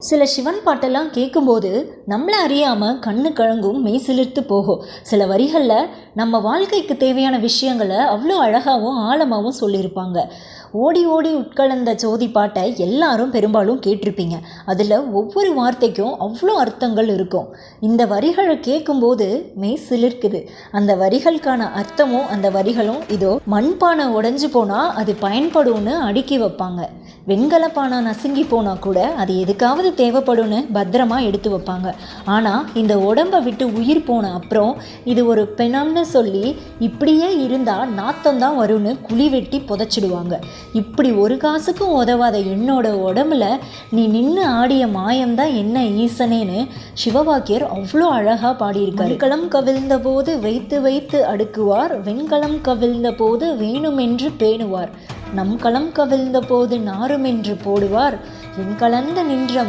சில சிவன் பாட்டெல்லாம் கேட்கும்போது நம்மளை அறியாமல் கண்ணு கலங்கும் மெய் சிலிர்த்து போகும். சில வரிகளில் நம்ம வாழ்க்கைக்கு தேவையான விஷயங்களை அவ்வளோ அழகாகவும் ஆழமாகவும் சொல்லியிருப்பாங்க. ஓடி ஓடி உட்கலந்த ஜோதி பாட்டை எல்லாரும் பெரும்பாலும் கேட்டிருப்பீங்க. அதில் ஒவ்வொரு வார்த்தைக்கும் அவ்வளோ அர்த்தங்கள் இருக்கும். இந்த வரிகளை கேட்கும்போது மெய் சிலிர்க்குது. அந்த வரிகளுக்கான அர்த்தமும் அந்த வரிகளும் இதோ. மண்பானை உடைஞ்சு போனால் அது பயன்படும்னு அடுக்கி வைப்பாங்க. வெண்கல பானை நசுங்கி போனால் கூட அது எதுக்காவது தேவைப்படும்னு பத்திரமா எடுத்து வைப்பாங்க. ஆனால் இந்த உடம்பை விட்டு உயிர் போன அப்புறம் இது ஒரு பிணம்னு சொல்லி இப்படியே இருந்தால் நாத்தம்தான் வரும்னு குழி வெட்டி புதைச்சிடுவாங்க. இப்படி ஒரு காசுக்கும் உதவாத என்னோட உடம்புல நீ நின்று ஆடிய மாயம்தான் என்ன ஈசனேன்னு சிவவாக்கியர் அவ்வளோ அழகாக பாடியிருக்காரு. வெண்கலம் கவிழ்ந்த போது வைத்து வைத்து அடுக்குவார், வெண்கலம் கவிழ்ந்த போது வேணுமென்று பேணுவார், நம் களம் கவிழ்ந்த போது நாருமென்று போடுவார், என் கலந்து நின்ற